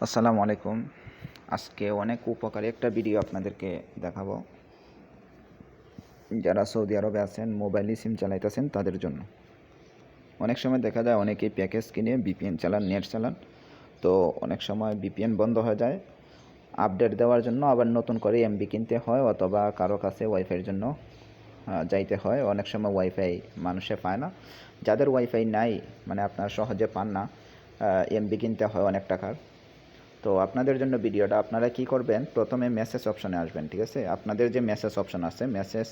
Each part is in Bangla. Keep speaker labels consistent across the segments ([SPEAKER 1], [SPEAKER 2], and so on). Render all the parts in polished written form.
[SPEAKER 1] আসসালামু আলাইকুম। আজকে অনেক উপকারী একটা ভিডিও আপনাদেরকে দেখাবো। যারা সৌদি আরবে আছেন, মোবাইলে সিম চালাইতেছেন তাদের জন্য। অনেক সময় দেখা যায় অনেকেই প্যাকেজ কিনে ভিপিএন চালান, নেট চালান। তো অনেক সময় ভিপিএন বন্ধ হয়ে যায়। আপডেট দেওয়ার জন্য আবার নতুন করে এমবি কিনতে হয়, অথবা কারো কাছে ওয়াইফাইয়ের জন্য যাইতে হয়। অনেক সময় ওয়াইফাই মানুষে পায় না। যাদের ওয়াইফাই নাই, মানে আপনারা সহজে পান না, এমবি কিনতে হয় অনেক টাকার। তো আপনাদের জন্য ভিডিওটা, আপনারা কি করবেন, প্রথমে মেসেজ অপশনে আসবেন। ঠিক আছে, আপনাদের যে মেসেজ অপশন আছে, মেসেজ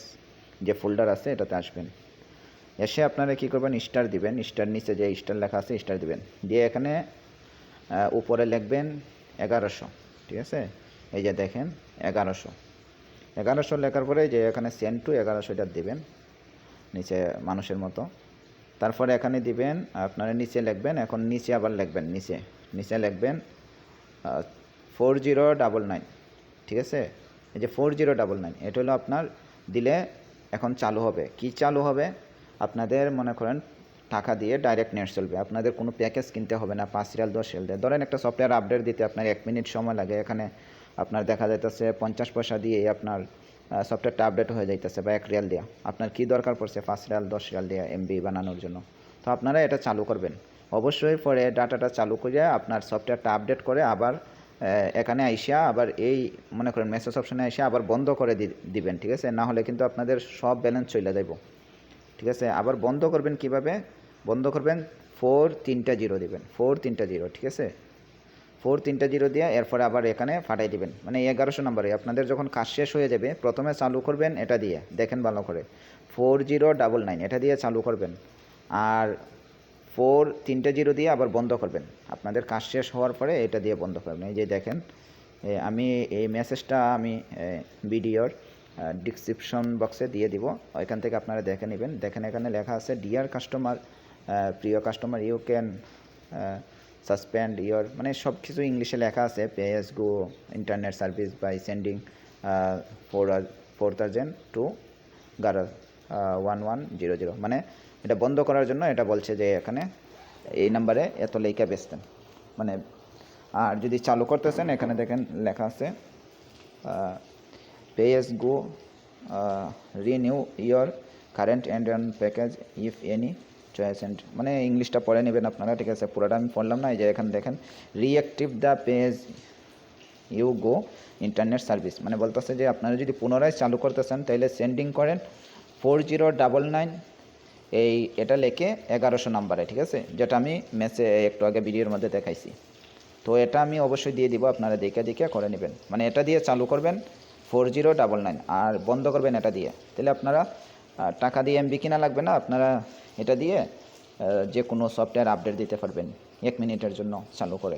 [SPEAKER 1] যে ফোল্ডার আছে, এটাতে আসবেন। এসে আপনারা কি করবেন, স্টার দিবেন। স্টার নিচে যে স্টার লেখা আছে, স্টার দিবেন। দিয়ে এখানে উপরে লিখবেন 1100। ঠিক আছে, এই যে দেখেন 1100 লেখার পরে যে এখানে সেন্ড টু 1100 এটা দিবেন নিচে মানুষের মতো। তারপরে এখানে দিবেন, আপনারা নিচে লিখবেন। এখন নিচে আবার লিখবেন, নিচে লিখবেন 4099। ঠিক আছে, এই যে 4099, এটা হলো আপনার দিলে এখন চালু হবে। কি চালু হবে, আপনাদের মনে করেন টাকা দিয়ে ডাইরেক্ট নেট চলবে। আপনাদের কোনো প্যাকেজ কিনতে হবে না, 5 রিয়াল 10 রিয়াল দিয়ে। ধরেন একটা সফটওয়্যার আপডেট দিতে আপনার 1 মিনিট সময় লাগে, এখানে আপনার দেখা যাইতেছে 50 পয়সা দিয়ে আপনার সফটওয়্যারটা আপডেট হয়ে যাইতেছে, বা 1 রিয়াল দেওয়া। আপনার কি দরকার পড়ছে 5 রিয়াল 10 রিয়াল দিয়ে এমবি বানানোর জন্য? তো আপনারা এটা চালু করবেন অবশ্যই। পরে ডাটাটা চালু করে আপনার সফটওয়্যারটা আপডেট করে আবার এখানে আইসা আবার এই মনে করেন মেসেজ অপশনে আইসা আবার বন্ধ করে দিবেন। ঠিক আছে, না হলে কিন্তু আপনাদের সব ব্যালেন্স চলে যাইব। ঠিক আছে, আবার বন্ধ করবেন কিভাবে, বন্ধ করবেন 430 দিবেন, 430। ঠিক আছে, 430 দিয়ে এরপরে আবার এখানে ফাটাই দিবেন, মানে 1100 নম্বরে। আপনাদের যখন কাজ শেষ হয়ে যাবে, প্রথমে চালু করবেন এটা দিয়ে, দেখেন ভালো করে 4099 এটা দিয়ে চালু করবেন, আর 430 দিয়ে আবার বন্ধ করবেন। আপনাদের কাজ শেষ হওয়ার পরে এটা দিয়ে বন্ধ করবেন। এই যে দেখেন, আমি এই মেসেজটা আমি ভিডিওর ডিসক্রিপশন বক্সে দিয়ে দিব, ওইখান থেকে আপনারা দেখে নেবেন। দেখেন এখানে লেখা আছে, ডিয়ার কাস্টমার, প্রিয় customer, you can suspend your, মানে সব কিছু ইংলিশে লেখা আছে। PS go internet service by sending 4000 to গারা 1100, মানে এটা বন্ধ করার জন্য এটা বলছে যে এখানে এই নাম্বারে এত লেখা বেচতেন, মানে। আর যদি চালু করতেছেন, এখানে দেখেন লেখা আছে PS go renew your current and package if any choice and, মানে ইংলিশটা পড়ে নেবেন আপনারা। ঠিক আছে, পুরোটা আমি পড়লাম না। এই যে এখানে দেখেন reactive the page you go internet service, মানে বলতেছে যে আপনারা যদি পুনরায় চালু করতে চান তাহলে সেন্ডিং করেন 4099 এই এটা লেখে 1100 নাম্বারে। ঠিক আছে, যেটা আমি একটু আগে ভিডিওর মধ্যে দেখাইছি। তো এটা আমি অবশ্যই দিয়ে দিব, আপনারা দেখে করে নেবেন। মানে এটা দিয়ে চালু করবেন 4099, আর বন্ধ করবেন এটা দিয়ে। তাহলে আপনারা টাকা দিয়ে এমবি কিনা লাগবে না, আপনারা এটা দিয়ে যে কোনো সফটওয়্যার আপডেট দিতে পারবেন 1 মিনিটের জন্য চালু করে।